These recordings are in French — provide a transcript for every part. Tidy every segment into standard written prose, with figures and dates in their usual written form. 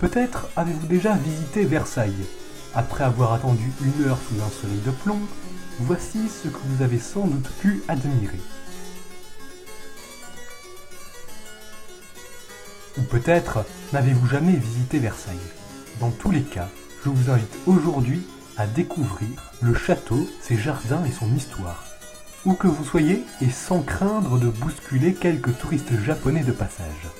Peut-être avez-vous déjà visité Versailles. Après avoir attendu 1 heure sous un soleil de plomb, voici ce que vous avez sans doute pu admirer. Ou peut-être n'avez-vous jamais visité Versailles. Dans tous les cas, je vous invite aujourd'hui à découvrir le château, ses jardins et son histoire. Où que vous soyez et sans craindre de bousculer quelques touristes japonais de passage.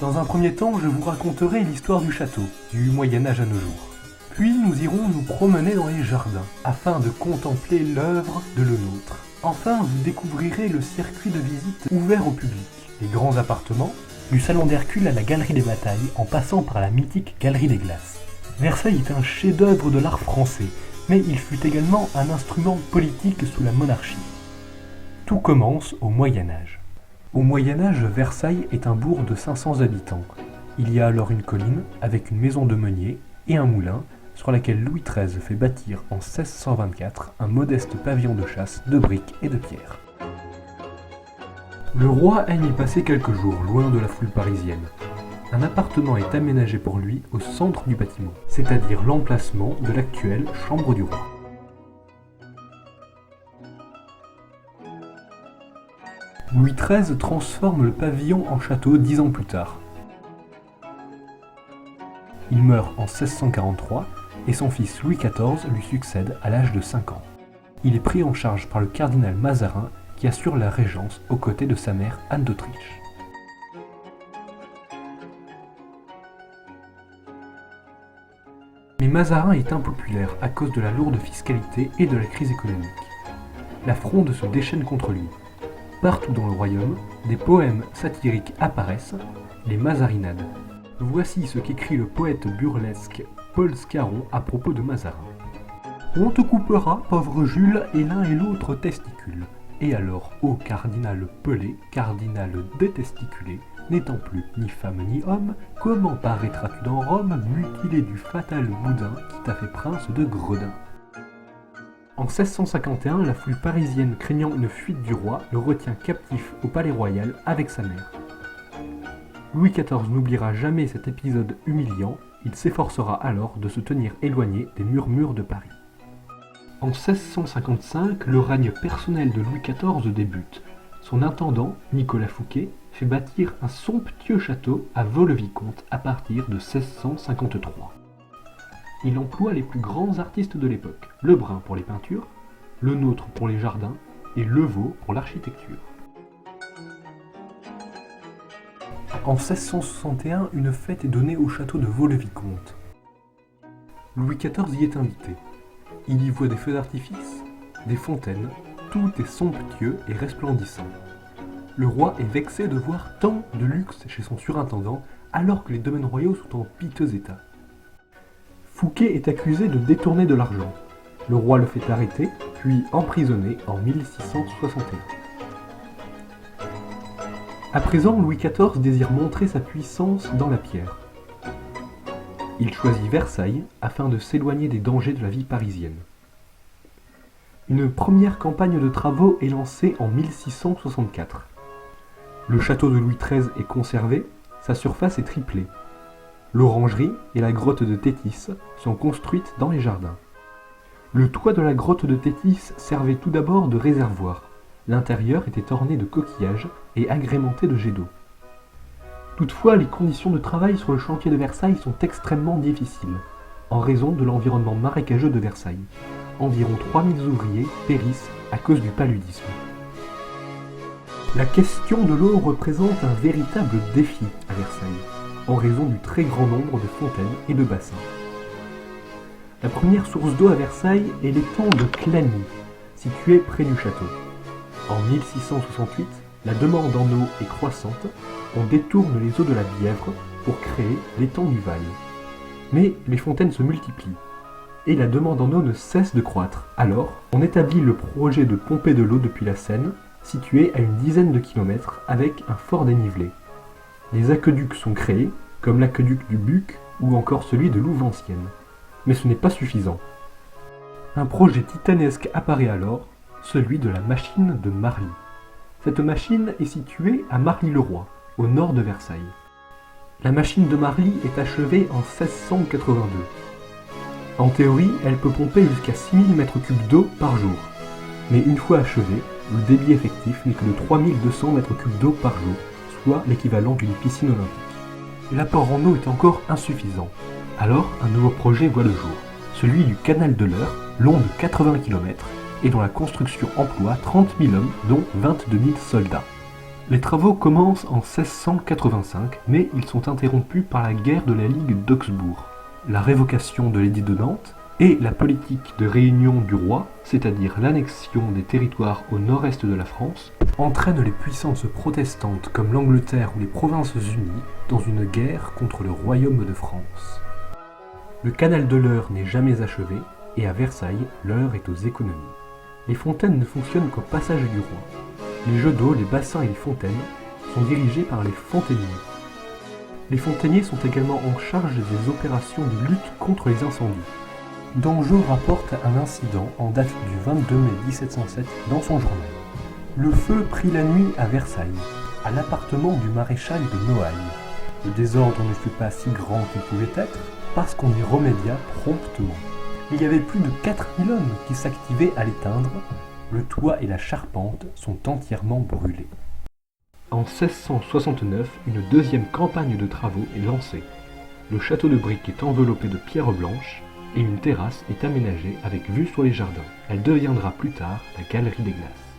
Dans un premier temps, je vous raconterai l'histoire du château, du Moyen-Âge à nos jours. Puis nous irons nous promener dans les jardins, afin de contempler l'œuvre de Lenôtre. Enfin, vous découvrirez le circuit de visite ouvert au public, les grands appartements, du salon d'Hercule à la galerie des batailles, en passant par la mythique galerie des glaces. Versailles est un chef-d'œuvre de l'art français, mais il fut également un instrument politique sous la monarchie. Tout commence au Moyen-Âge. Au Moyen-Âge, Versailles est un bourg de 500 habitants. Il y a alors une colline avec une maison de meunier et un moulin sur laquelle Louis XIII fait bâtir en 1624 un modeste pavillon de chasse de briques et de pierre. Le roi aime y passer quelques jours, loin de la foule parisienne. Un appartement est aménagé pour lui au centre du bâtiment, c'est-à-dire l'emplacement de l'actuelle chambre du roi. Louis XIII transforme le pavillon en château 10 ans plus tard. Il meurt en 1643 et son fils Louis XIV lui succède à l'âge de 5 ans. Il est pris en charge par le cardinal Mazarin qui assure la régence aux côtés de sa mère Anne d'Autriche. Mais Mazarin est impopulaire à cause de la lourde fiscalité et de la crise économique. La fronde se déchaîne contre lui. Partout dans le royaume, des poèmes satiriques apparaissent, les Mazarinades. Voici ce qu'écrit le poète burlesque Paul Scarron à propos de Mazarin. On te coupera, pauvre Jules, et l'un et l'autre testicule. Et alors, ô cardinal pelé, cardinal détesticulé, n'étant plus ni femme ni homme, comment paraîtras-tu dans Rome, mutilé du fatal boudin qui t'a fait prince de Gredin? En 1651, la foule parisienne craignant une fuite du roi le retient captif au palais royal avec sa mère. Louis XIV n'oubliera jamais cet épisode humiliant, il s'efforcera alors de se tenir éloigné des murmures de Paris. En 1655, le règne personnel de Louis XIV débute. Son intendant, Nicolas Fouquet, fait bâtir un somptueux château à Vaux-le-Vicomte à partir de 1653. Il emploie les plus grands artistes de l'époque, Lebrun pour les peintures, Lenôtre pour les jardins et Levaux pour l'architecture. En 1661, une fête est donnée au château de Vaux-le-Vicomte. Louis XIV y est invité. Il y voit des feux d'artifice, des fontaines, tout est somptueux et resplendissant. Le roi est vexé de voir tant de luxe chez son surintendant alors que les domaines royaux sont en piteux état. Fouquet est accusé de détourner de l'argent. Le roi le fait arrêter, puis emprisonner en 1661. À présent, Louis XIV désire montrer sa puissance dans la pierre. Il choisit Versailles afin de s'éloigner des dangers de la vie parisienne. Une première campagne de travaux est lancée en 1664. Le château de Louis XIII est conservé, sa surface est triplée. L'orangerie et la grotte de Tétis sont construites dans les jardins. Le toit de la grotte de Tétis servait tout d'abord de réservoir. L'intérieur était orné de coquillages et agrémenté de jets d'eau. Toutefois, les conditions de travail sur le chantier de Versailles sont extrêmement difficiles, en raison de l'environnement marécageux de Versailles. Environ 3000 ouvriers périssent à cause du paludisme. La question de l'eau représente un véritable défi à Versailles, en raison du très grand nombre de fontaines et de bassins. La première source d'eau à Versailles est l'étang de Clagny, situé près du château. En 1668, la demande en eau est croissante, on détourne les eaux de la Bièvre pour créer l'étang du Val. Mais les fontaines se multiplient, et la demande en eau ne cesse de croître. Alors, on établit le projet de pomper de l'eau depuis la Seine, située à une dizaine de kilomètres avec un fort dénivelé. Les aqueducs sont créés, comme l'aqueduc du Buc ou encore celui de Louvancienne. Mais ce n'est pas suffisant. Un projet titanesque apparaît alors, celui de la machine de Marly. Cette machine est située à Marly-le-Roi, au nord de Versailles. La machine de Marly est achevée en 1682. En théorie, elle peut pomper jusqu'à 6000 m3 d'eau par jour. Mais une fois achevée, le débit effectif n'est que de 3200 m3 d'eau par jour, soit l'équivalent d'une piscine olympique. L'apport en eau est encore insuffisant. Alors, un nouveau projet voit le jour, celui du canal de l'Eure, long de 80 km, et dont la construction emploie 30 000 hommes, dont 22 000 soldats. Les travaux commencent en 1685, mais ils sont interrompus par la guerre de la Ligue d'Augsbourg, la révocation de l'édit de Nantes et la politique de réunion du roi, c'est-à-dire l'annexion des territoires au nord-est de la France, entraînent les puissances protestantes comme l'Angleterre ou les Provinces-Unies dans une guerre contre le royaume de France. Le canal de l'Eure n'est jamais achevé, et à Versailles, l'heure est aux économies. Les fontaines ne fonctionnent qu'au passage du roi. Les jets d'eau, les bassins et les fontaines sont dirigés par les fontainiers. Les fontainiers sont également en charge des opérations de lutte contre les incendies. Dangeau rapporte un incident en date du 22 mai 1707 dans son journal. Le feu prit la nuit à Versailles, à l'appartement du maréchal de Noailles. Le désordre ne fut pas si grand qu'il pouvait être, parce qu'on y remédia promptement. Il y avait plus de 4000 hommes qui s'activaient à l'éteindre. Le toit et la charpente sont entièrement brûlés. En 1669, une deuxième campagne de travaux est lancée. Le château de briques est enveloppé de pierres blanches et une terrasse est aménagée avec vue sur les jardins. Elle deviendra plus tard la Galerie des Glaces.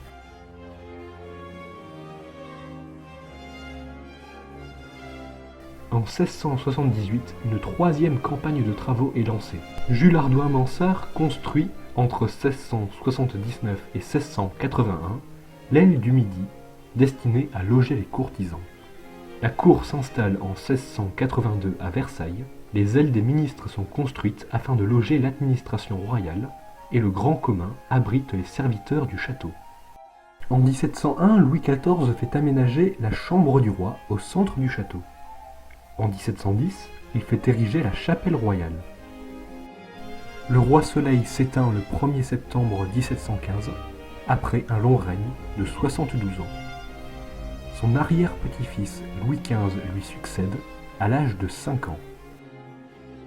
En 1678, une troisième campagne de travaux est lancée. Jules Hardouin-Mansart construit, entre 1679 et 1681, l'aile du Midi, destinée à loger les courtisans. La cour s'installe en 1682 à Versailles, les ailes des ministres sont construites afin de loger l'administration royale, et le grand commun abrite les serviteurs du château. En 1701, Louis XIV fait aménager la chambre du roi au centre du château. En 1710, il fait ériger la chapelle royale. Le roi Soleil s'éteint le 1er septembre 1715, après un long règne de 72 ans. Son arrière-petit-fils Louis XV lui succède à l'âge de 5 ans.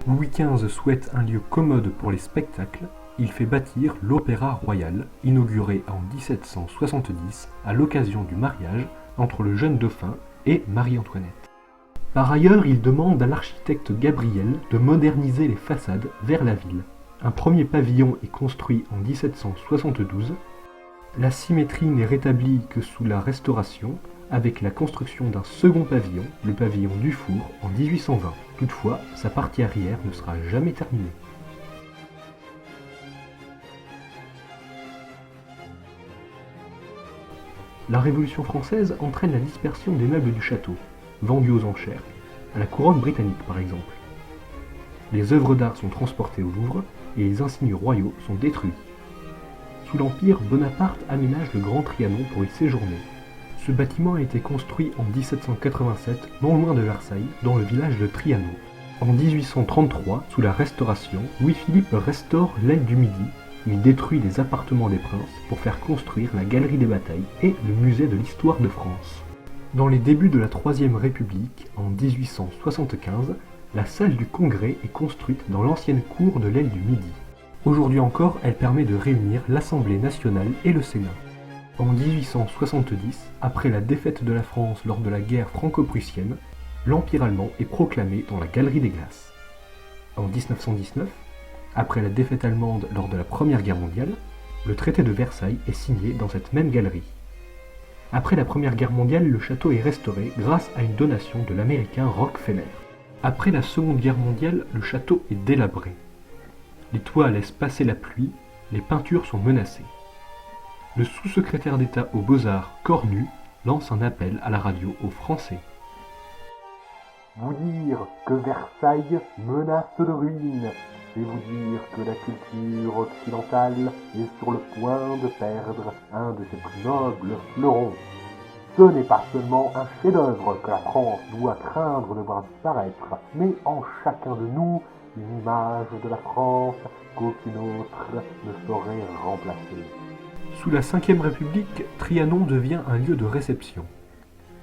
Louis XV souhaite un lieu commode pour les spectacles. Il fait bâtir l'Opéra Royal, inauguré en 1770 à l'occasion du mariage entre le jeune dauphin et Marie-Antoinette. Par ailleurs, il demande à l'architecte Gabriel de moderniser les façades vers la ville. Un premier pavillon est construit en 1772. La symétrie n'est rétablie que sous la Restauration, avec la construction d'un second pavillon, le pavillon Dufour, en 1820. Toutefois, sa partie arrière ne sera jamais terminée. La Révolution française entraîne la dispersion des meubles du château, vendus aux enchères, à la couronne britannique par exemple. Les œuvres d'art sont transportées au Louvre et les insignes royaux sont détruits. Sous l'Empire, Bonaparte aménage le Grand Trianon pour y séjourner. Ce bâtiment a été construit en 1787, non loin de Versailles, dans le village de Trianon. En 1833, sous la Restauration, Louis-Philippe restaure l'aile du Midi. Il détruit les appartements des princes pour faire construire la Galerie des Batailles et le Musée de l'Histoire de France. Dans les débuts de la Troisième République, en 1875, la salle du Congrès est construite dans l'ancienne cour de l'aile du Midi. Aujourd'hui encore, elle permet de réunir l'Assemblée nationale et le Sénat. En 1870, après la défaite de la France lors de la guerre franco-prussienne, l'Empire allemand est proclamé dans la Galerie des Glaces. En 1919, après la défaite allemande lors de la Première Guerre mondiale, le traité de Versailles est signé dans cette même galerie. Après la Première Guerre mondiale, le château est restauré grâce à une donation de l'Américain Rockefeller. Après la Seconde Guerre mondiale, le château est délabré. Les toits laissent passer la pluie, les peintures sont menacées. Le sous-secrétaire d'État aux Beaux-Arts, Cornu, lance un appel à la radio aux Français. Vous dire que Versailles menace de ruine, c'est vous dire que la culture occidentale est sur le point de perdre un de ses plus nobles fleurons. Ce n'est pas seulement un chef-d'œuvre que la France doit craindre de voir disparaître, mais en chacun de nous, une image de la France qu'aucune autre ne saurait remplacer. Sous la Ve République, Trianon devient un lieu de réception.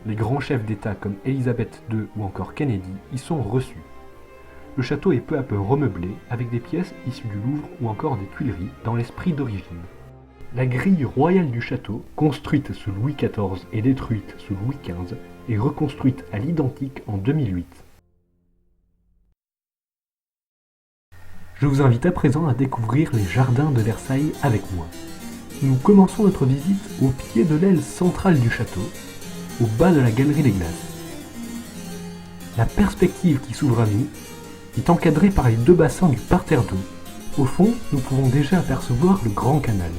Les grands chefs d'État comme Elizabeth II ou encore Kennedy y sont reçus. Le château est peu à peu remeublé avec des pièces issues du Louvre ou encore des Tuileries dans l'esprit d'origine. La grille royale du château, construite sous Louis XIV et détruite sous Louis XV, est reconstruite à l'identique en 2008. Je vous invite à présent à découvrir les jardins de Versailles avec moi. Nous commençons notre visite au pied de l'aile centrale du château, au bas de la galerie des glaces. La perspective qui s'ouvre à nous est encadrée par les deux bassins du parterre d'eau. Au fond, nous pouvons déjà apercevoir le grand canal.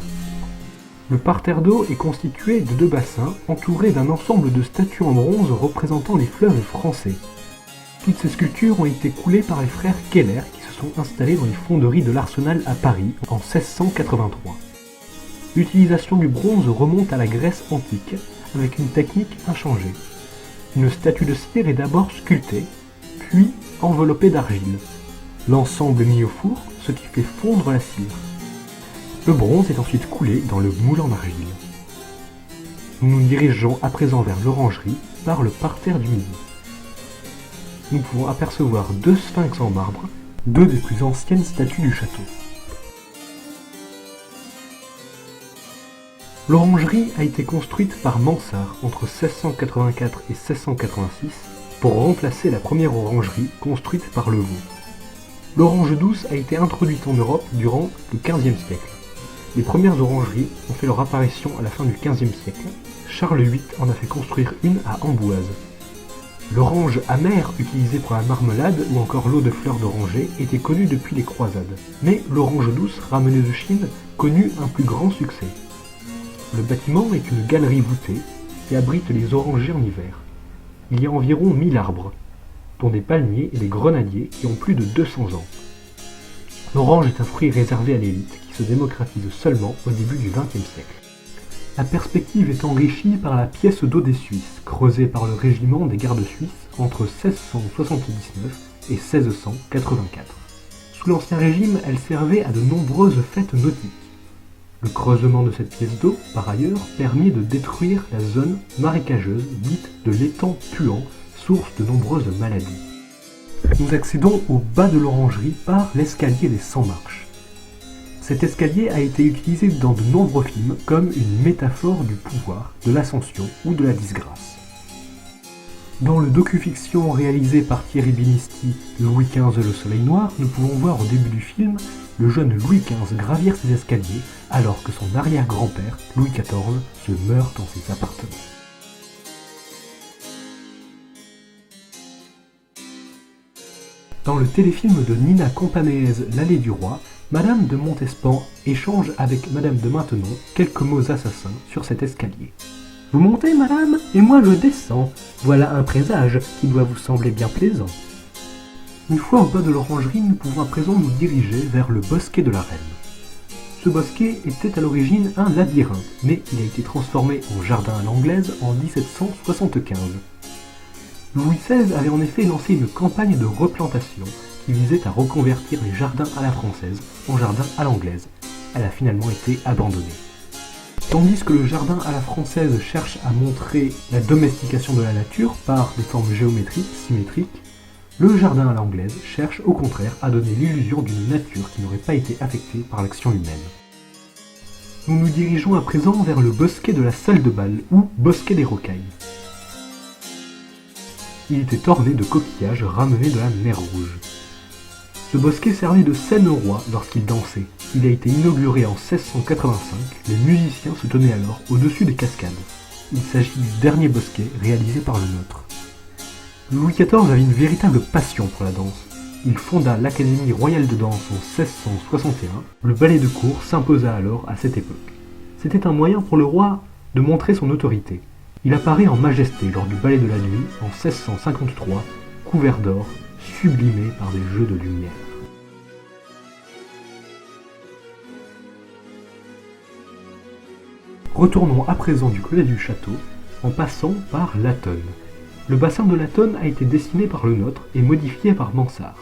Le parterre d'eau est constitué de deux bassins entourés d'un ensemble de statues en bronze représentant les fleuves français. Toutes ces sculptures ont été coulées par les frères Keller qui se sont installés dans les fonderies de l'Arsenal à Paris en 1683. L'utilisation du bronze remonte à la Grèce antique avec une technique inchangée. Une statue de cire est d'abord sculptée, puis enveloppée d'argile. L'ensemble est mis au four, ce qui fait fondre la cire. Le bronze est ensuite coulé dans le moule en argile. Nous nous dirigeons à présent vers l'orangerie par le parterre du Midi. Nous pouvons apercevoir deux sphinx en marbre, deux des plus anciennes statues du château. L'orangerie a été construite par Mansart entre 1684 et 1686 pour remplacer la première orangerie construite par Levaux. L'orange douce a été introduite en Europe durant le XVe siècle. Les premières orangeries ont fait leur apparition à la fin du XVe siècle. Charles VIII en a fait construire une à Amboise. L'orange amère utilisée pour la marmelade ou encore l'eau de fleurs d'oranger était connue depuis les croisades. Mais l'orange douce ramenée de Chine connut un plus grand succès. Le bâtiment est une galerie voûtée qui abrite les orangers en hiver. Il y a environ 1000 arbres, dont des palmiers et des grenadiers qui ont plus de 200 ans. L'orange est un fruit réservé à l'élite qui se démocratise seulement au début du XXe siècle. La perspective est enrichie par la pièce d'eau des Suisses, creusée par le régiment des gardes suisses entre 1679 et 1684. Sous l'Ancien Régime, elle servait à de nombreuses fêtes nautiques. Le creusement de cette pièce d'eau, par ailleurs, permet de détruire la zone marécageuse dite de l'étang puant, source de nombreuses maladies. Nous accédons au bas de l'orangerie par l'escalier des 100 marches. Cet escalier a été utilisé dans de nombreux films comme une métaphore du pouvoir, de l'ascension ou de la disgrâce. Dans le docu-fiction réalisé par Thierry Binisti, Louis XV le Soleil Noir, nous pouvons voir au début du film le jeune Louis XV gravir ses escaliers alors que son arrière-grand-père, Louis XIV, se meurt dans ses appartements. Dans le téléfilm de Nina Campanéez, L'Allée du Roi, Madame de Montespan échange avec Madame de Maintenon quelques mots assassins sur cet escalier. « Vous montez, madame, et moi je descends. Voilà un présage qui doit vous sembler bien plaisant. » Une fois au bas de l'orangerie, nous pouvons à présent nous diriger vers le bosquet de la Reine. Ce bosquet était à l'origine un labyrinthe, mais il a été transformé en jardin à l'anglaise en 1775. Louis XVI avait en effet lancé une campagne de replantation qui visait à reconvertir les jardins à la française en jardins à l'anglaise. Elle a finalement été abandonnée. Tandis que le jardin à la française cherche à montrer la domestication de la nature par des formes géométriques, symétriques, le jardin à l'anglaise cherche au contraire à donner l'illusion d'une nature qui n'aurait pas été affectée par l'action humaine. Nous nous dirigeons à présent vers le bosquet de la salle de bal, ou bosquet des rocailles. Il était orné de coquillages ramenés de la mer Rouge. Ce bosquet servait de scène au roi lorsqu'il dansait. Il a été inauguré en 1685, les musiciens se tenaient alors au-dessus des cascades. Il s'agit du dernier bosquet réalisé par le nôtre. Louis XIV avait une véritable passion pour la danse. Il fonda l'Académie royale de danse en 1661. Le ballet de cour s'imposa alors à cette époque. C'était un moyen pour le roi de montrer son autorité. Il apparaît en majesté lors du ballet de la nuit en 1653, couvert d'or, sublimé par des jeux de lumière. Retournons à présent du côté du château en passant par Latonne. Le bassin de Latonne a été dessiné par le nôtre et modifié par Mansart.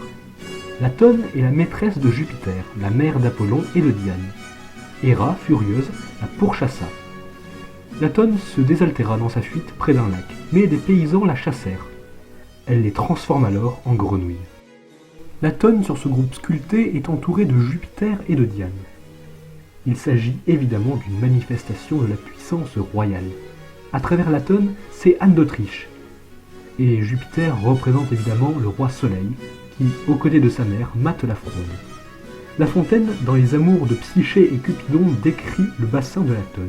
Latonne est la maîtresse de Jupiter, la mère d'Apollon et de Diane. Héra, furieuse, la pourchassa. La tonne se désaltéra dans sa fuite près d'un lac, mais des paysans la chassèrent. Elle les transforme alors en grenouilles. La tonne sur ce groupe sculpté est entourée de Jupiter et de Diane. Il s'agit évidemment d'une manifestation de la puissance royale. À travers la tonne, c'est Anne d'Autriche. Et Jupiter représente évidemment le roi Soleil, qui, aux côtés de sa mère, mate la fronde. La Fontaine, dans les amours de Psyché et Cupidon, décrit le bassin de la tonne.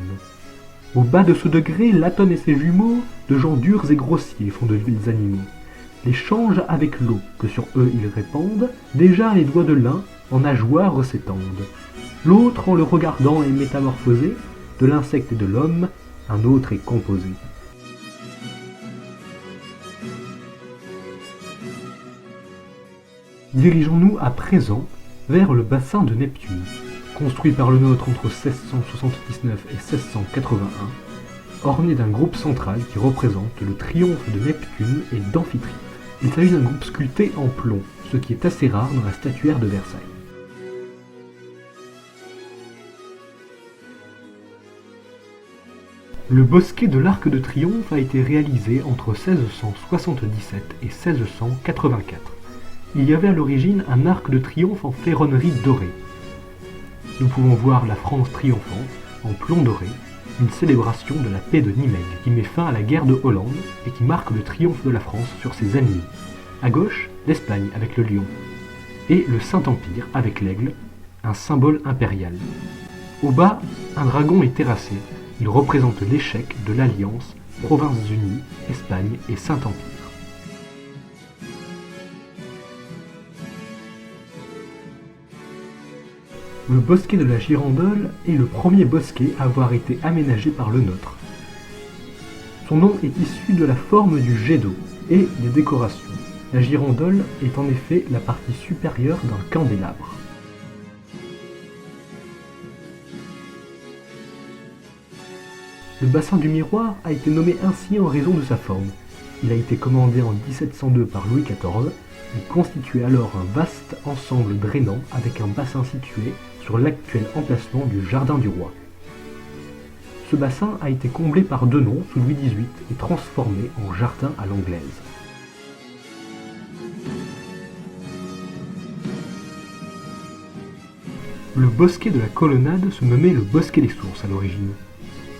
Au bas de ce degré, l'Aton et ses jumeaux, de gens durs et grossiers, font de vils animaux. Les changent avec l'eau, que sur eux ils répandent, déjà les doigts de l'un en nageoires s'étendent. L'autre, en le regardant, est métamorphosé, de l'insecte et de l'homme, un autre est composé. Dirigeons-nous à présent vers le bassin de Neptune, construit par le nôtre entre 1679 et 1681, orné d'un groupe central qui représente le triomphe de Neptune et d'Amphitrite. Il s'agit d'un groupe sculpté en plomb, ce qui est assez rare dans la statuaire de Versailles. Le bosquet de l'Arc de Triomphe a été réalisé entre 1677 et 1684. Il y avait à l'origine un arc de triomphe en ferronnerie dorée. Nous pouvons voir la France triomphante, en plomb doré, une célébration de la paix de Nimègue qui met fin à la guerre de Hollande et qui marque le triomphe de la France sur ses ennemis. À gauche, l'Espagne avec le lion, et le Saint-Empire avec l'aigle, un symbole impérial. Au bas, un dragon est terrassé, il représente l'échec de l'alliance Provinces-Unies, Espagne et Saint-Empire. Le bosquet de la Girandole est le premier bosquet à avoir été aménagé par le nôtre. Son nom est issu de la forme du jet d'eau et des décorations. La girandole est en effet la partie supérieure d'un candélabre. Le bassin du miroir a été nommé ainsi en raison de sa forme. Il a été commandé en 1702 par Louis XIV. Il constituait alors un vaste ensemble drainant avec un bassin situé sur l'actuel emplacement du Jardin du Roi. Ce bassin a été comblé par Denon sous Louis XVIII et transformé en jardin à l'anglaise. Le bosquet de la Colonnade se nommait le bosquet des Sources à l'origine.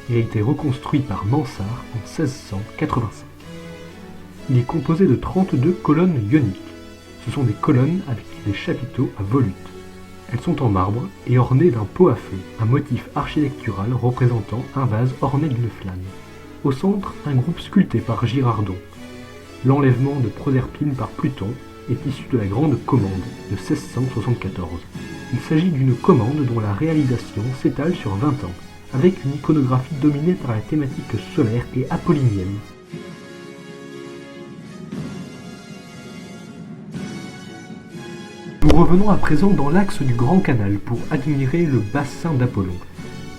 Il a été reconstruit par Mansart en 1685. Il est composé de 32 colonnes ioniques. Ce sont des colonnes avec des chapiteaux à volutes. Elles sont en marbre et ornées d'un pot à feu, un motif architectural représentant un vase orné d'une flamme. Au centre, un groupe sculpté par Girardon. L'enlèvement de Proserpine par Pluton est issu de la Grande Commande de 1674. Il s'agit d'une commande dont la réalisation s'étale sur 20 ans, avec une iconographie dominée par la thématique solaire et apollinienne. Nous revenons à présent dans l'axe du Grand Canal pour admirer le bassin d'Apollon,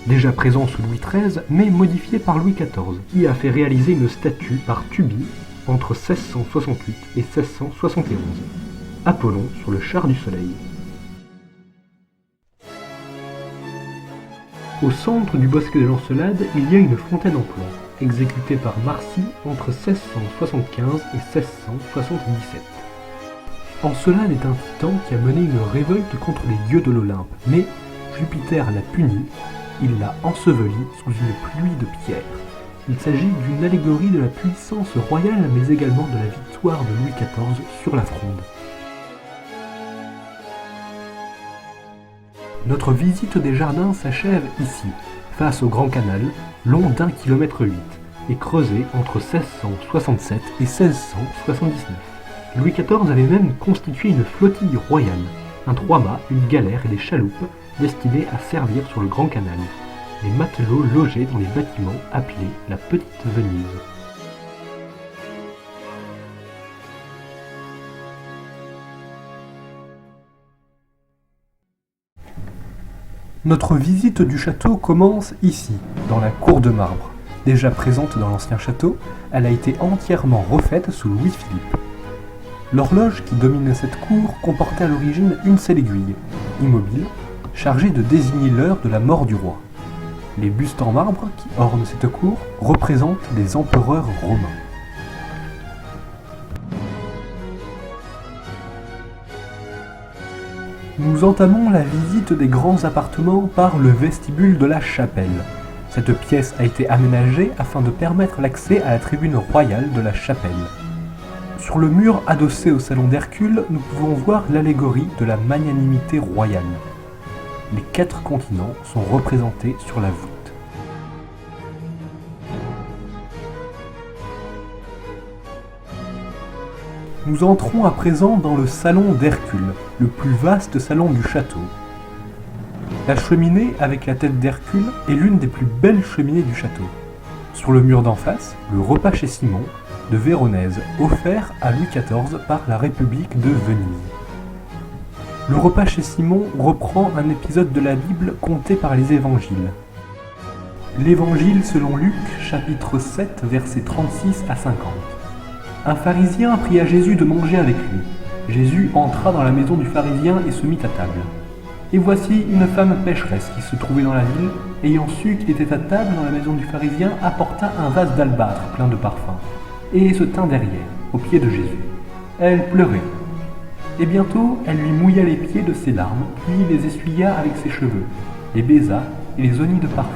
déjà présent sous Louis XIII mais modifié par Louis XIV, qui a fait réaliser une statue par Tuby entre 1668 et 1671. Apollon sur le char du soleil. Au centre du bosquet de l'Encelade, il y a une fontaine en plomb, exécutée par Marcy entre 1675 et 1677. Encelade est un titan qui a mené une révolte contre les dieux de l'Olympe, mais Jupiter l'a puni, il l'a enseveli sous une pluie de pierres. Il s'agit d'une allégorie de la puissance royale, mais également de la victoire de Louis XIV sur la Fronde. Notre visite des jardins s'achève ici, face au Grand Canal, long d'1,8 km et creusé entre 1667 et 1679. Louis XIV avait même constitué une flottille royale, un 3-mâts, une galère et des chaloupes destinées à servir sur le Grand Canal. Les matelots logeaient dans les bâtiments appelés la Petite Venise. Notre visite du château commence ici, dans la cour de marbre. Déjà présente dans l'ancien château, elle a été entièrement refaite sous Louis-Philippe. L'horloge qui domine cette cour comportait à l'origine une seule aiguille, immobile, chargée de désigner l'heure de la mort du roi. Les bustes en marbre qui ornent cette cour représentent des empereurs romains. Nous entamons la visite des grands appartements par le vestibule de la chapelle. Cette pièce a été aménagée afin de permettre l'accès à la tribune royale de la chapelle. Sur le mur adossé au salon d'Hercule, nous pouvons voir l'allégorie de la magnanimité royale. Les 4 continents sont représentés sur la voûte. Nous entrons à présent dans le salon d'Hercule, le plus vaste salon du château. La cheminée avec la tête d'Hercule est l'une des plus belles cheminées du château. Sur le mur d'en face, le repas chez Simon, de Véronèse, offert à Louis XIV par la République de Venise. Le repas chez Simon reprend un épisode de la Bible conté par les évangiles. L'évangile selon Luc, chapitre 7, versets 36 à 50. Un pharisien pria à Jésus de manger avec lui. Jésus entra dans la maison du pharisien et se mit à table. Et voici une femme pécheresse qui se trouvait dans la ville, ayant su qu'il était à table dans la maison du pharisien, apporta un vase d'albâtre plein de parfums, et se tint derrière, aux pieds de Jésus. Elle pleurait. Et bientôt, elle lui mouilla les pieds de ses larmes, puis les essuya avec ses cheveux, les baisa et les oignit de parfum.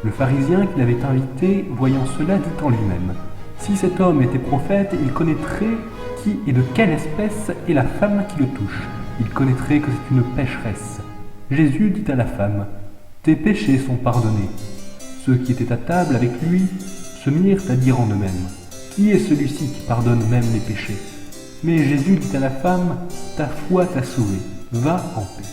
Le pharisien qui l'avait invité, voyant cela, dit en lui-même: si cet homme était prophète, il connaîtrait qui et de quelle espèce est la femme qui le touche. Il connaîtrait que c'est une pécheresse. Jésus dit à la femme: tes péchés sont pardonnés. Ceux qui étaient à table avec lui se mirent à dire en eux-mêmes: qui est celui-ci qui pardonne même les péchés? Mais Jésus dit à la femme: ta foi t'a sauvée, va en paix.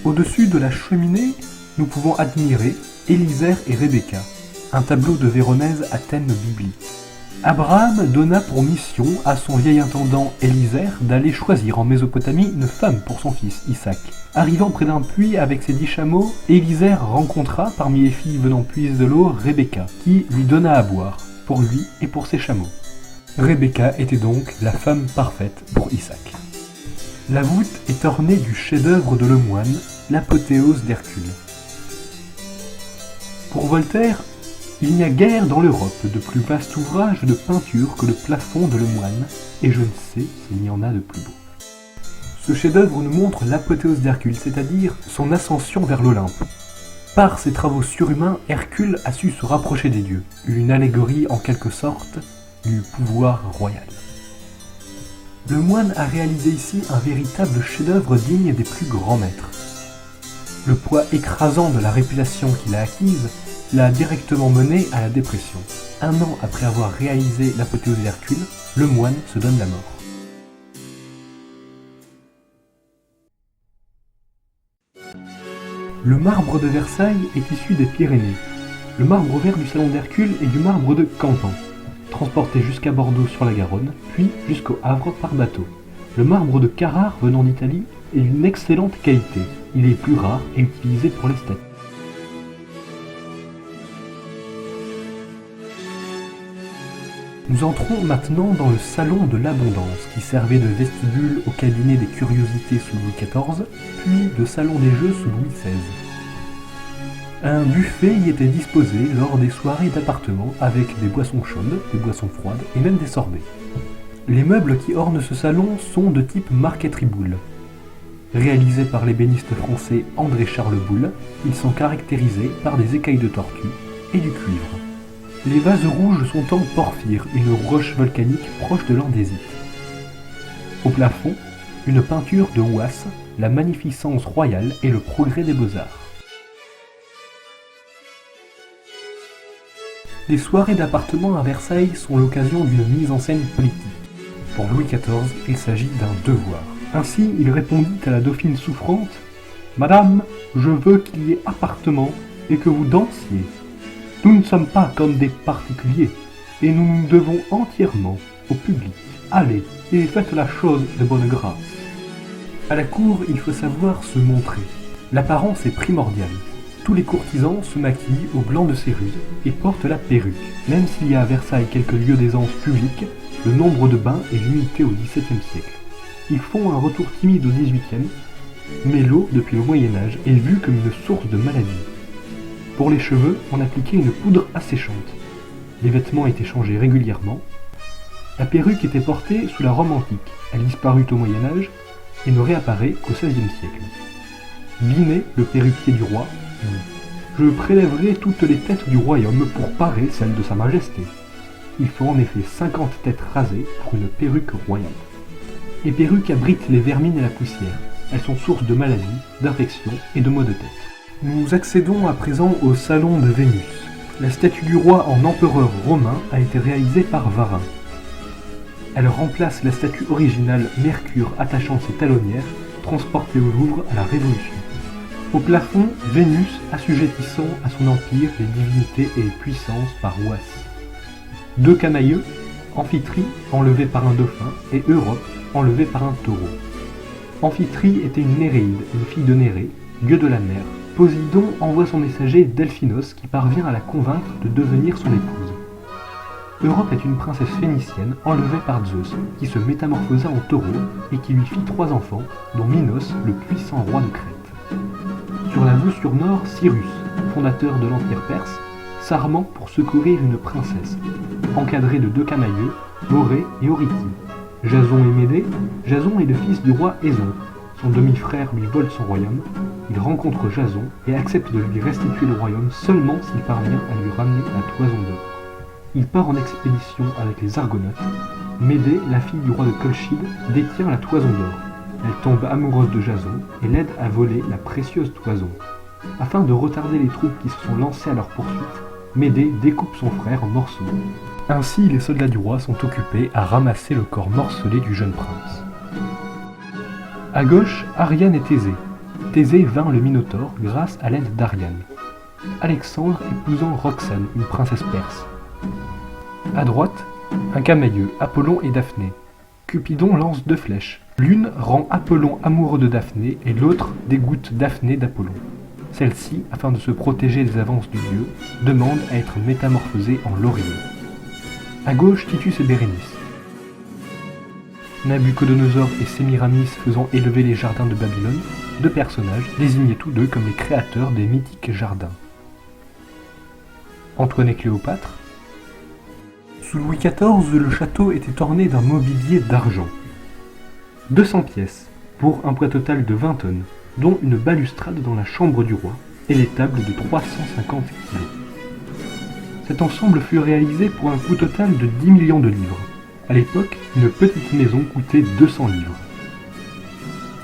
Au-dessus de la cheminée, nous pouvons admirer Élisère et Rebecca, un tableau de Véronèse Athènes biblique. Abraham donna pour mission à son vieil intendant Élisère d'aller choisir en Mésopotamie une femme pour son fils Isaac. Arrivant près d'un puits avec ses 10 chameaux, Élisère rencontra parmi les filles venant puiser de l'eau Rebecca, qui lui donna à boire, pour lui et pour ses chameaux. Rebecca était donc la femme parfaite pour Isaac. La voûte est ornée du chef-d'œuvre de Lemoine, l'apothéose d'Hercule. Pour Voltaire, il n'y a guère dans l'Europe de plus vaste ouvrage de peinture que le plafond de Lemoine, et je ne sais s'il y en a de plus beau. Ce chef-d'œuvre nous montre l'apothéose d'Hercule, c'est-à-dire son ascension vers l'Olympe. Par ses travaux surhumains, Hercule a su se rapprocher des dieux, une allégorie en quelque sorte du pouvoir royal. Lemoine a réalisé ici un véritable chef-d'œuvre digne des plus grands maîtres. Le poids écrasant de la réputation qu'il a acquise l'a directement mené à la dépression. 1 an après avoir réalisé l'apothéose d'Hercule, Lemoine se donne la mort. Le marbre de Versailles est issu des Pyrénées. Le marbre vert du salon d'Hercule est du marbre de Campan, transporté jusqu'à Bordeaux sur la Garonne, puis jusqu'au Havre par bateau. Le marbre de Carrare venant d'Italie est d'une excellente qualité. Il est plus rare et utilisé pour l'esthétique. Nous entrons maintenant dans le salon de l'Abondance, qui servait de vestibule au cabinet des curiosités sous Louis XIV, puis de salon des jeux sous Louis XVI. Un buffet y était disposé lors des soirées d'appartement avec des boissons chaudes, des boissons froides et même des sorbets. Les meubles qui ornent ce salon sont de type marqueterie Boulle. Réalisés par l'ébéniste français André-Charles Boulle, ils sont caractérisés par des écailles de tortue et du cuivre. Les vases rouges sont en porphyre, une roche volcanique proche de l'andésite. Au plafond, une peinture de Wass, la magnificence royale et le progrès des beaux-arts. Les soirées d'appartement à Versailles sont l'occasion d'une mise en scène politique. Pour Louis XIV, il s'agit d'un devoir. Ainsi, il répondit à la dauphine souffrante: « Madame, je veux qu'il y ait appartement et que vous dansiez. Nous ne sommes pas comme des particuliers, et nous nous devons entièrement au public. Allez, et faites la chose de bonne grâce. » À la cour, il faut savoir se montrer. L'apparence est primordiale. Tous les courtisans se maquillent au blanc de céruse et portent la perruque. Même s'il y a à Versailles quelques lieux d'aisance publique, le nombre de bains est limité au XVIIe siècle. Ils font un retour timide au XVIIIe, mais l'eau, depuis le Moyen-Âge, est vue comme une source de maladie. Pour les cheveux, on appliquait une poudre asséchante. Les vêtements étaient changés régulièrement. La perruque était portée sous la Rome antique. Elle disparut au Moyen-Âge et ne réapparaît qu'au XVIe siècle. Binet, le perruquier du roi, dit « Je prélèverai toutes les têtes du royaume pour parer celle de sa majesté. » Il faut en effet 50 têtes rasées pour une perruque royale. Les perruques abritent les vermines et la poussière. Elles sont source de maladies, d'infections et de maux de tête. Nous accédons à présent au salon de Vénus. La statue du roi en empereur romain a été réalisée par Varin. Elle remplace la statue originale Mercure attachant ses talonnières, transportée au Louvre à la Révolution. Au plafond, Vénus assujettissant à son empire les divinités et les puissances par Ouas. Deux camailleux, Amphitrite enlevé par un dauphin et Europe enlevé par un taureau. Amphitrite était une Néréide, une fille de Nérée, dieu de la mer. Poséidon envoie son messager Delphinos qui parvient à la convaincre de devenir son épouse. Europe est une princesse phénicienne enlevée par Zeus qui se métamorphosa en taureau et qui lui fit 3 enfants, dont Minos, le puissant roi de Crète. Sur la voussure nord, Cyrus, fondateur de l'Empire perse, s'armant pour secourir une princesse, encadré de 2 camailleux, Morée et Eurytie. Jason et Médée, Jason est le fils du roi Éson. Son demi-frère lui vole son royaume. Il rencontre Jason et accepte de lui restituer le royaume seulement s'il parvient à lui ramener la toison d'or. Il part en expédition avec les Argonautes. Médée, la fille du roi de Colchide, détient la toison d'or. Elle tombe amoureuse de Jason et l'aide à voler la précieuse toison. Afin de retarder les troupes qui se sont lancées à leur poursuite, Médée découpe son frère en morceaux. Ainsi, les soldats du roi sont occupés à ramasser le corps morcelé du jeune prince. À gauche, Ariane et Thésée. Thésée vainc le Minotaure grâce à l'aide d'Ariane. Alexandre épousant Roxane, une princesse perse. À droite, un camailleux, Apollon et Daphné. Cupidon lance 2 flèches. L'une rend Apollon amoureux de Daphné et l'autre dégoûte Daphné d'Apollon. Celle-ci, afin de se protéger des avances du dieu, demande à être métamorphosée en laurier. À gauche, Titus et Bérénice. Nabuchodonosor et Sémiramis faisant élever les jardins de Babylone, 2 personnages désignés tous deux comme les créateurs des mythiques jardins. Antoine et Cléopâtre. Sous Louis XIV, le château était orné d'un mobilier d'argent. 200 pièces, pour un poids total de 20 tonnes, dont une balustrade dans la chambre du roi et les tables de 350 kg. Cet ensemble fut réalisé pour un coût total de 10 millions de livres. À l'époque, une petite maison coûtait 200 livres.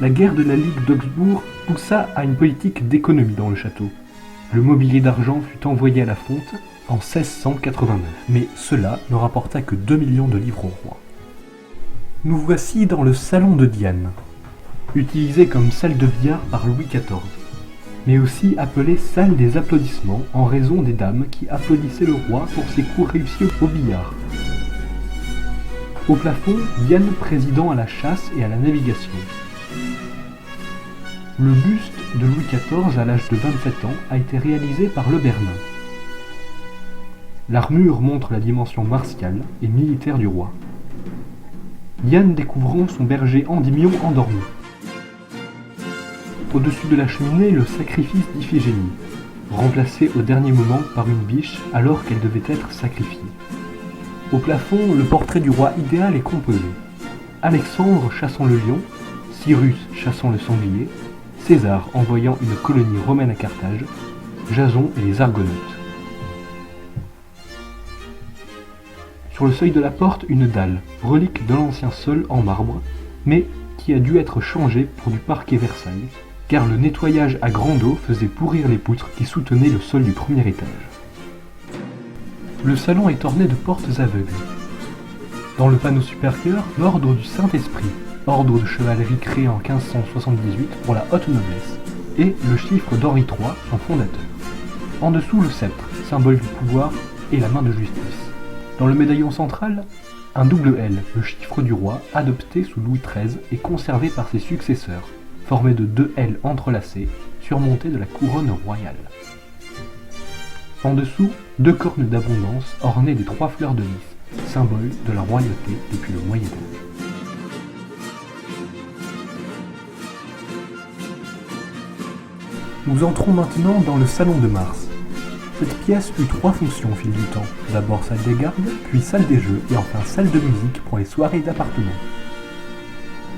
La guerre de la Ligue d'Augsbourg poussa à une politique d'économie dans le château. Le mobilier d'argent fut envoyé à la fonte en 1689, mais cela ne rapporta que 2 millions de livres au roi. Nous voici dans le salon de Diane, utilisé comme salle de billard par Louis XIV, mais aussi appelée salle des applaudissements en raison des dames qui applaudissaient le roi pour ses coups réussis au billard. Au plafond, Diane présidant à la chasse et à la navigation. Le buste de Louis XIV à l'âge de 27 ans a été réalisé par Le Bernin. L'armure montre la dimension martiale et militaire du roi. Diane découvrant son berger Endymion endormi. Au-dessus de la cheminée, le sacrifice d'Iphigénie, remplacé au dernier moment par une biche alors qu'elle devait être sacrifiée. Au plafond, le portrait du roi idéal est composé. Alexandre chassant le lion, Cyrus chassant le sanglier, César envoyant une colonie romaine à Carthage, Jason et les Argonautes. Sur le seuil de la porte, une dalle, relique de l'ancien sol en marbre, mais qui a dû être changée pour du parquet Versailles, car le nettoyage à grande eau faisait pourrir les poutres qui soutenaient le sol du premier étage. Le salon est orné de portes aveugles. Dans le panneau supérieur, l'ordre du Saint-Esprit, ordre de chevalerie créé en 1578 pour la haute noblesse, et le chiffre d'Henri III, son fondateur. En dessous, le sceptre, symbole du pouvoir, et la main de justice. Dans le médaillon central, un double L, le chiffre du roi, adopté sous Louis XIII et conservé par ses successeurs, formé de 2 L entrelacés, surmontés de la couronne royale. En dessous, 2 cornes d'abondance ornées des 3 fleurs de lys, symbole de la royauté depuis le Moyen-Âge. Nous entrons maintenant dans le salon de Mars. Cette pièce eut 3 fonctions au fil du temps. D'abord salle des gardes, puis salle des jeux et enfin salle de musique pour les soirées d'appartement.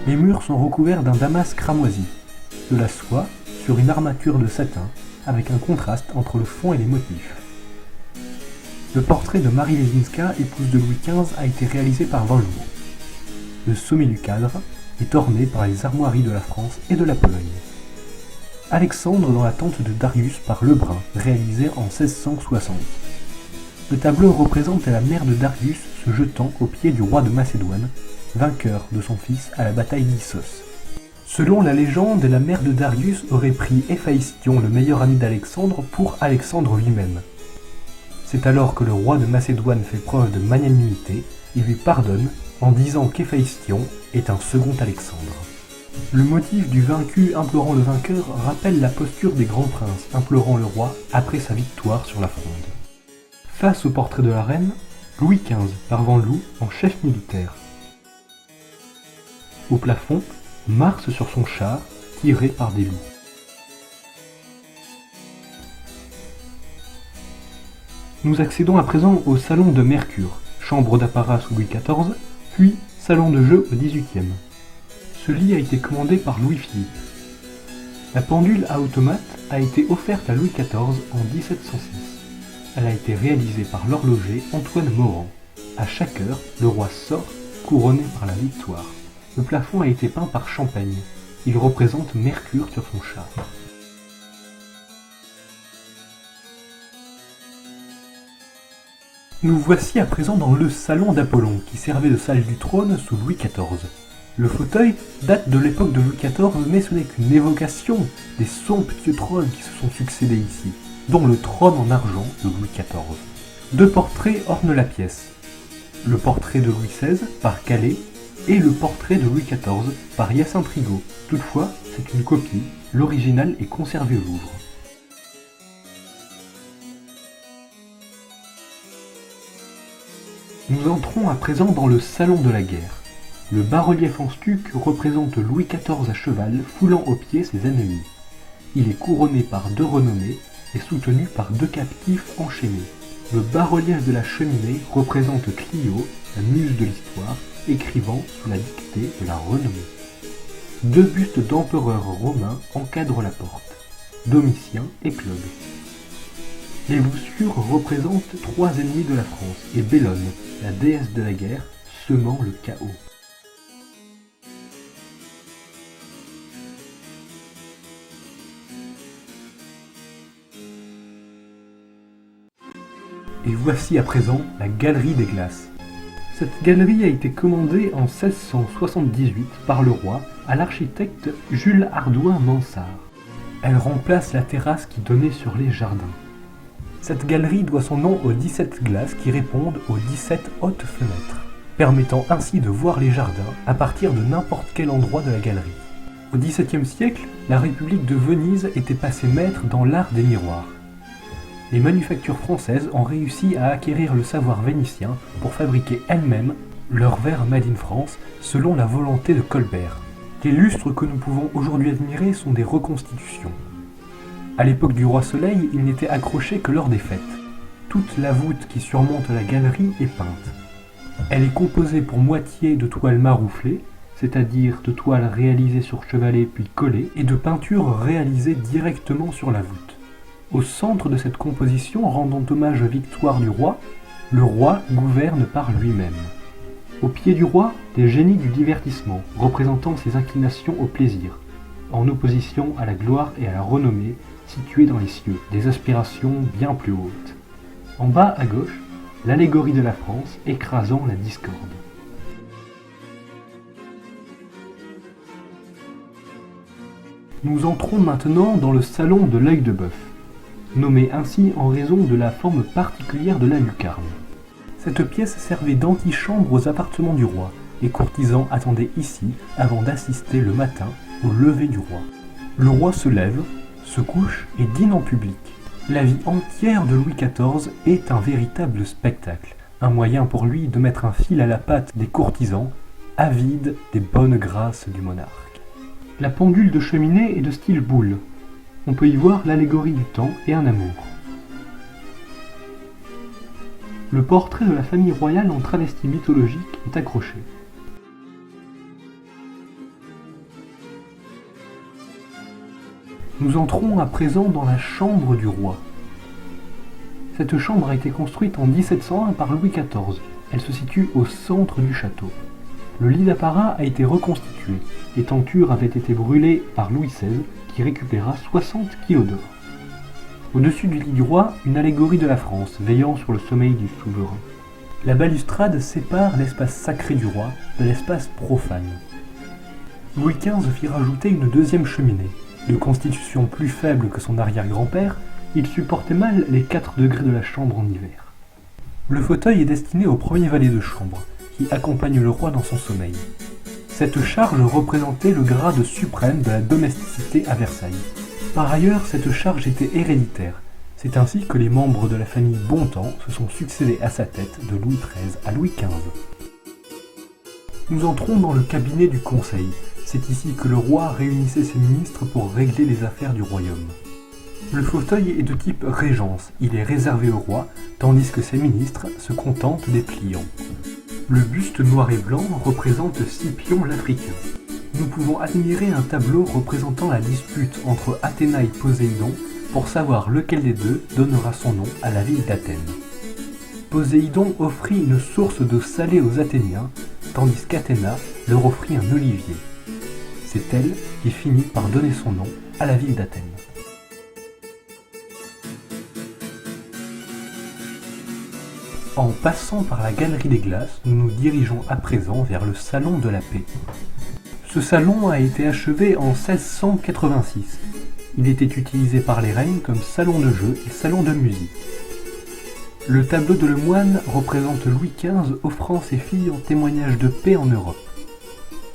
Les murs sont recouverts d'un damas cramoisi, de la soie sur une armature de satin avec un contraste entre le fond et les motifs. Le portrait de Marie Lesinska, épouse de Louis XV, a été réalisé par Van Loo. Le sommet du cadre est orné par les armoiries de la France et de la Pologne. Alexandre dans la tente de Darius par Lebrun, réalisé en 1660. Le tableau représente la mère de Darius se jetant aux pieds du roi de Macédoine, vainqueur de son fils à la bataille d'Issos. Selon la légende, la mère de Darius aurait pris Héphaïstion, le meilleur ami d'Alexandre, pour Alexandre lui-même. C'est alors que le roi de Macédoine fait preuve de magnanimité et lui pardonne en disant qu'Héphaïstion est un second Alexandre. Le motif du vaincu implorant le vainqueur rappelle la posture des grands princes implorant le roi après sa victoire sur la Fronde. Face au portrait de la reine, Louis XV par Van Loo en chef militaire. Au plafond, Mars sur son char, tiré par des loups. Nous accédons à présent au salon de Mercure, chambre d'apparat sous Louis XIV, puis salon de jeu au XVIIIe. Ce lit a été commandé par Louis-Philippe. La pendule à automate a été offerte à Louis XIV en 1706. Elle a été réalisée par l'horloger Antoine Morand. À chaque heure, le roi sort, couronné par la victoire. Le plafond a été peint par Champaigne. Il représente Mercure sur son char. Nous voici à présent dans le salon d'Apollon, qui servait de salle du trône sous Louis XIV. Le fauteuil date de l'époque de Louis XIV, mais ce n'est qu'une évocation des somptueux trônes qui se sont succédés ici, dont le trône en argent de Louis XIV. 2 portraits ornent la pièce. Le portrait de Louis XVI par Calais et le portrait de Louis XIV par Hyacinthe Rigaud. Toutefois, c'est une copie, l'original est conservé au Louvre. Nous entrons à présent dans le salon de la guerre. Le bas-relief en stuc représente Louis XIV à cheval foulant aux pieds ses ennemis. Il est couronné par 2 renommées et soutenu par 2 captifs enchaînés. Le bas-relief de la cheminée représente Clio, la muse de l'histoire, écrivant sous la dictée de la renommée. 2 bustes d'empereurs romains encadrent la porte, Domitien et Claude. Les voussures représentent 3 ennemis de la France et Bellone, la déesse de la guerre, semant le chaos. Et voici à présent la Galerie des Glaces. Cette galerie a été commandée en 1678 par le roi à l'architecte Jules Hardouin Mansart. Elle remplace la terrasse qui donnait sur les jardins. Cette galerie doit son nom aux 17 glaces qui répondent aux 17 hautes fenêtres, permettant ainsi de voir les jardins à partir de n'importe quel endroit de la galerie. Au XVIIe siècle, la République de Venise était passée maître dans l'art des miroirs. Les manufactures françaises ont réussi à acquérir le savoir vénitien pour fabriquer elles-mêmes leurs verres made in France selon la volonté de Colbert. Les lustres que nous pouvons aujourd'hui admirer sont des reconstitutions. À l'époque du Roi Soleil, il n'était accroché que lors des fêtes. Toute la voûte qui surmonte la galerie est peinte. Elle est composée pour moitié de toiles marouflées, c'est-à-dire de toiles réalisées sur chevalet puis collées, et de peintures réalisées directement sur la voûte. Au centre de cette composition, rendant hommage aux victoires du roi, le roi gouverne par lui-même. Au pied du roi, des génies du divertissement, représentant ses inclinations au plaisir, en opposition à la gloire et à la renommée, situées dans les cieux, des aspirations bien plus hautes. En bas à gauche, l'allégorie de la France écrasant la discorde. Nous entrons maintenant dans le salon de l'œil de bœuf, nommé ainsi en raison de la forme particulière de la lucarne. Cette pièce servait d'antichambre aux appartements du roi. Les courtisans attendaient ici avant d'assister le matin au lever du roi. Le roi se lève, se couche et dîne en public. La vie entière de Louis XIV est un véritable spectacle, un moyen pour lui de mettre un fil à la patte des courtisans, avides des bonnes grâces du monarque. La pendule de cheminée est de style boule. On peut y voir l'allégorie du temps et un amour. Le portrait de la famille royale en travesti mythologique est accroché. Nous entrons à présent dans la chambre du roi. Cette chambre a été construite en 1701 par Louis XIV. Elle se situe au centre du château. Le lit d'apparat a été reconstitué. Les tentures avaient été brûlées par Louis XVI, qui récupéra 60 kg d'or. Au-dessus du lit du roi, une allégorie de la France, veillant sur le sommeil du souverain. La balustrade sépare l'espace sacré du roi de l'espace profane. Louis XV fit rajouter une deuxième cheminée. De constitution plus faible que son arrière-grand-père, il supportait mal les 4 degrés de la chambre en hiver. Le fauteuil est destiné au premier valet de chambre, qui accompagne le roi dans son sommeil. Cette charge représentait le grade suprême de la domesticité à Versailles. Par ailleurs, cette charge était héréditaire. C'est ainsi que les membres de la famille Bontemps se sont succédés à sa tête de Louis XIII à Louis XV. Nous entrons dans le cabinet du conseil. C'est ici que le roi réunissait ses ministres pour régler les affaires du royaume. Le fauteuil est de type régence, il est réservé au roi, tandis que ses ministres se contentent des pliants. Le buste noir et blanc représente Scipion l'Africain. Nous pouvons admirer un tableau représentant la dispute entre Athéna et Poséidon pour savoir lequel des deux donnera son nom à la ville d'Athènes. Poséidon offrit une source d'eau salée aux Athéniens, tandis qu'Athéna leur offrit un olivier. C'est elle qui finit par donner son nom à la ville d'Athènes. En passant par la galerie des glaces, nous nous dirigeons à présent vers le salon de la paix. Ce salon a été achevé en 1686. Il était utilisé par les reines comme salon de jeu et salon de musique. Le tableau de Lemoine représente Louis XV offrant ses filles en témoignage de paix en Europe.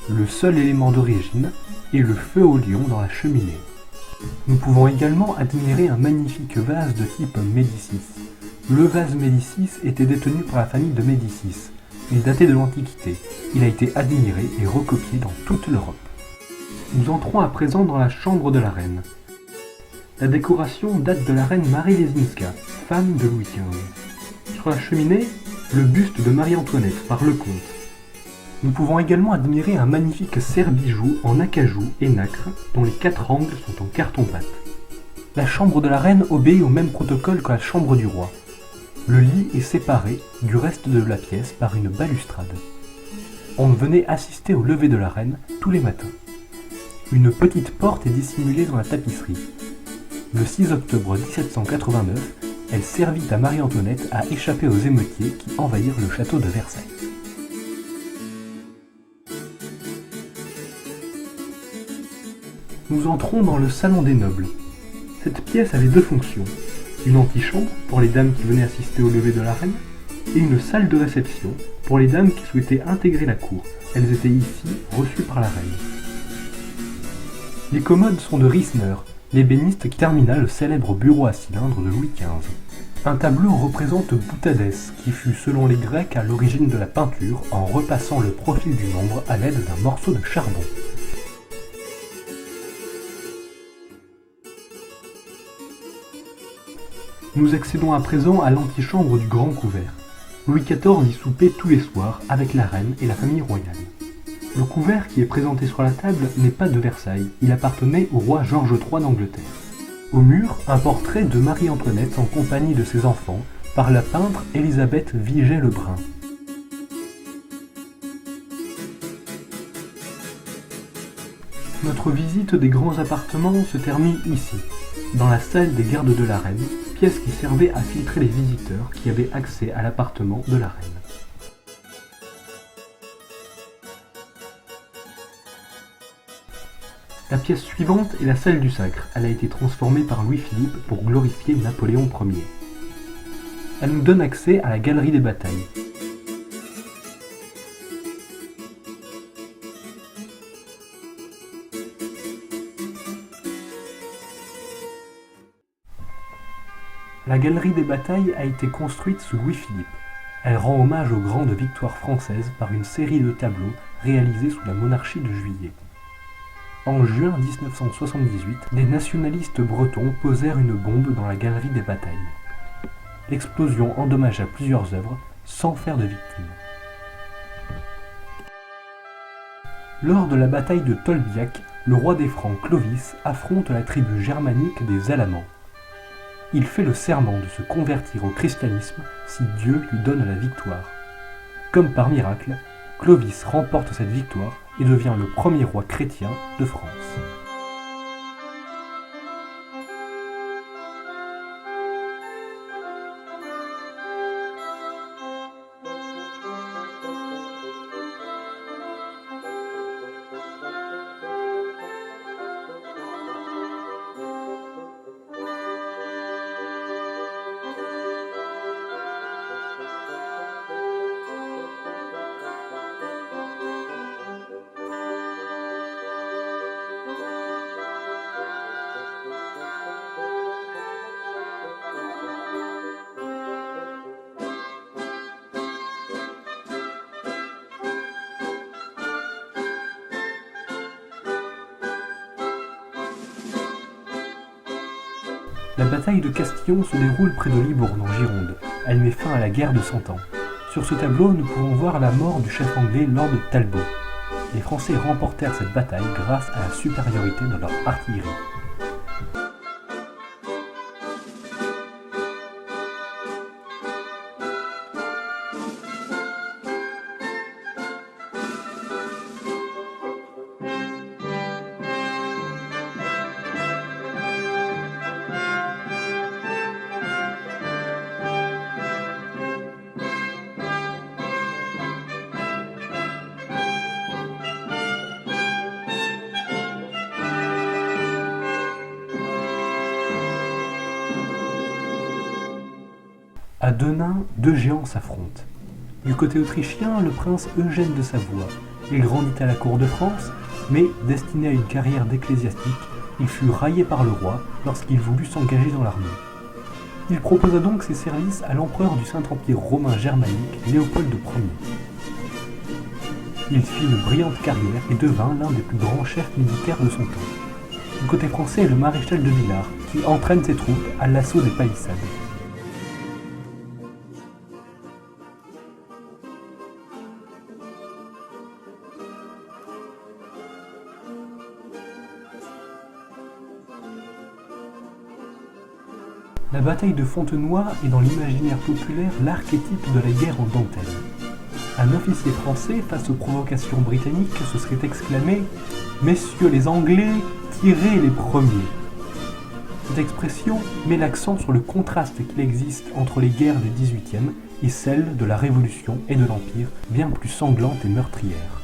Le seul élément d'origine est le feu au lion dans la cheminée. Nous pouvons également admirer un magnifique vase de type Médicis. Le vase Médicis était détenu par la famille de Médicis. Il datait de l'Antiquité. Il a été admiré et recopié dans toute l'Europe. Nous entrons à présent dans la chambre de la reine. La décoration date de la reine Marie Lesinska, femme de Louis XV. Sur la cheminée, le buste de Marie-Antoinette par Lecomte. Nous pouvons également admirer un magnifique cerf-bijou en acajou et nacre dont les 4 angles sont en carton-pâte. La chambre de la reine obéit au même protocole que la chambre du roi. Le lit est séparé du reste de la pièce par une balustrade. On venait assister au lever de la reine tous les matins. Une petite porte est dissimulée dans la tapisserie. Le 6 octobre 1789, elle servit à Marie-Antoinette à échapper aux émeutiers qui envahirent le château de Versailles. Nous entrons dans le salon des nobles. Cette pièce avait 2 fonctions. Une antichambre pour les dames qui venaient assister au lever de la reine, et une salle de réception pour les dames qui souhaitaient intégrer la cour. Elles étaient ici reçues par la reine. Les commodes sont de Risner, l'ébéniste qui termina le célèbre bureau à cylindre de Louis XV. Un tableau représente Boutadès, qui fut selon les Grecs à l'origine de la peinture en repassant le profil du nombre à l'aide d'un morceau de charbon. Nous accédons à présent à l'antichambre du grand couvert. Louis XIV y soupait tous les soirs avec la reine et la famille royale. Le couvert qui est présenté sur la table n'est pas de Versailles, il appartenait au roi Georges III d'Angleterre. Au mur, un portrait de Marie-Antoinette en compagnie de ses enfants par la peintre Élisabeth Vigée-Lebrun. Notre visite des grands appartements se termine ici, dans la salle des gardes de la reine, pièce qui servait à filtrer les visiteurs qui avaient accès à l'appartement de la reine. La pièce suivante est la salle du sacre. Elle a été transformée par Louis-Philippe pour glorifier Napoléon Ier. Elle nous donne accès à la galerie des batailles. La galerie des batailles a été construite sous Louis-Philippe. Elle rend hommage aux grandes victoires françaises par une série de tableaux réalisés sous la monarchie de Juillet. En juin 1978, des nationalistes bretons posèrent une bombe dans la galerie des batailles. L'explosion endommagea plusieurs œuvres sans faire de victimes. Lors de la bataille de Tolbiac, le roi des Francs Clovis affronte la tribu germanique des Alamans. Il fait le serment de se convertir au christianisme si Dieu lui donne la victoire. Comme par miracle, Clovis remporte cette victoire et devient le premier roi chrétien de France. La bataille de Castillon se déroule près de Libourne en Gironde. Elle met fin à la guerre de 100 ans. Sur ce tableau, nous pouvons voir la mort du chef anglais Lord Talbot. Les Français remportèrent cette bataille grâce à la supériorité de leur artillerie. À Denain, deux géants s'affrontent. Du côté autrichien, le prince Eugène de Savoie. Il grandit à la cour de France, mais destiné à une carrière d'ecclésiastique, il fut raillé par le roi lorsqu'il voulut s'engager dans l'armée. Il proposa donc ses services à l'empereur du Saint-Empire romain germanique, Léopold Ier. Il fit une brillante carrière et devint l'un des plus grands chefs militaires de son temps. Du côté français, le maréchal de Villars, qui entraîne ses troupes à l'assaut des palissades. La bataille de Fontenoy est dans l'imaginaire populaire l'archétype de la guerre en dentelle. Un officier français, face aux provocations britanniques, se serait exclamé « Messieurs les Anglais, tirez les premiers !» Cette expression met l'accent sur le contraste qu'il existe entre les guerres du XVIIIe et celles de la Révolution et de l'Empire, bien plus sanglantes et meurtrières.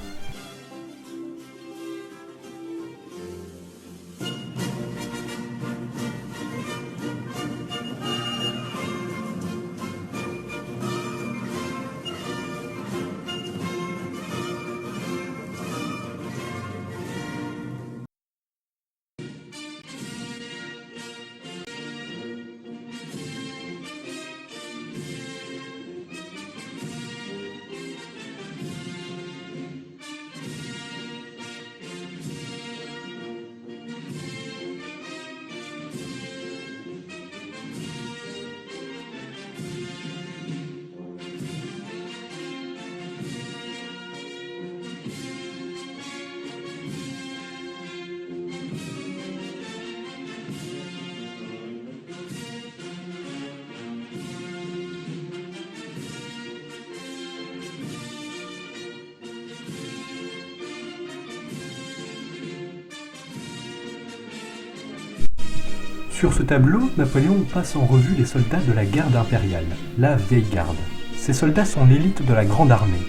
Sur ce tableau, Napoléon passe en revue les soldats de la garde impériale, la vieille garde. Ces soldats sont l'élite de la grande armée.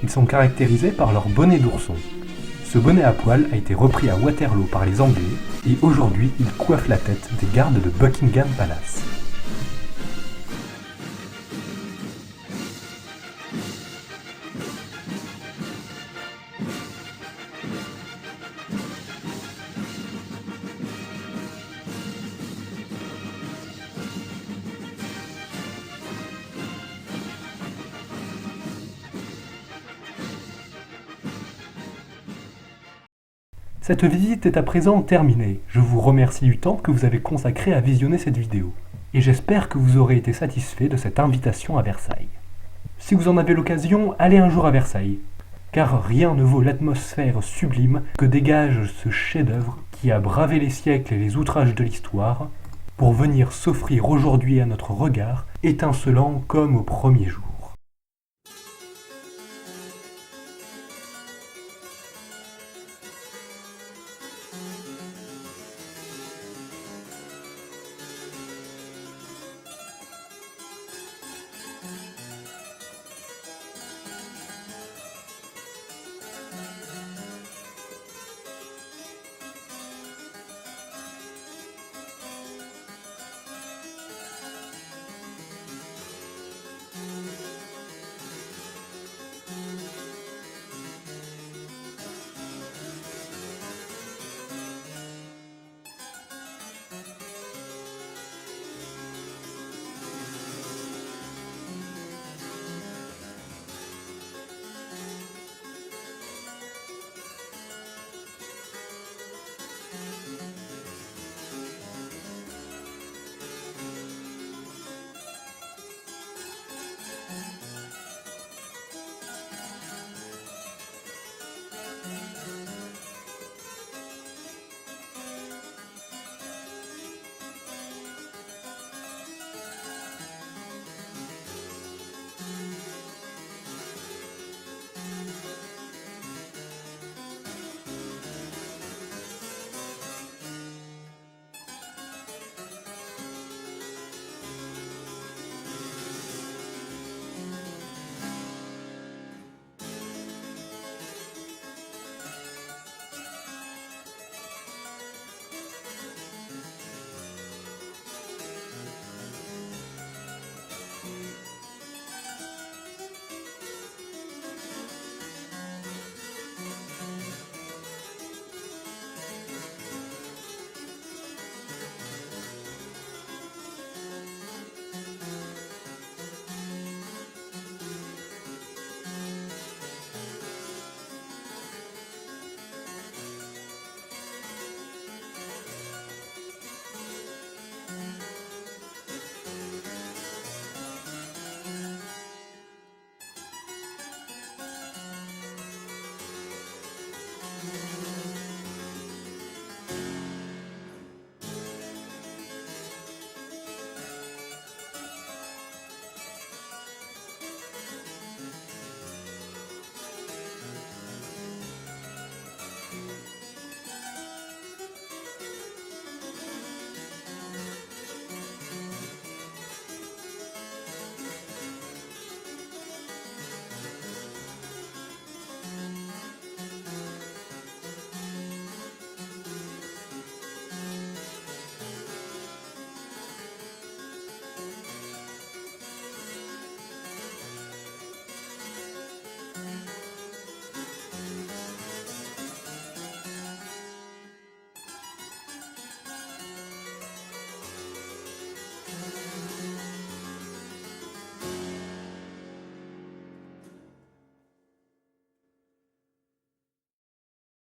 Ils sont caractérisés par leur bonnet d'ourson. Ce bonnet à poil a été repris à Waterloo par les Anglais et aujourd'hui il coiffe la tête des gardes de Buckingham Palace. Cette visite est à présent terminée. Je vous remercie du temps que vous avez consacré à visionner cette vidéo. Et j'espère que vous aurez été satisfait de cette invitation à Versailles. Si vous en avez l'occasion, allez un jour à Versailles. Car rien ne vaut l'atmosphère sublime que dégage ce chef-d'œuvre qui a bravé les siècles et les outrages de l'histoire pour venir s'offrir aujourd'hui à notre regard, étincelant comme au premier jour.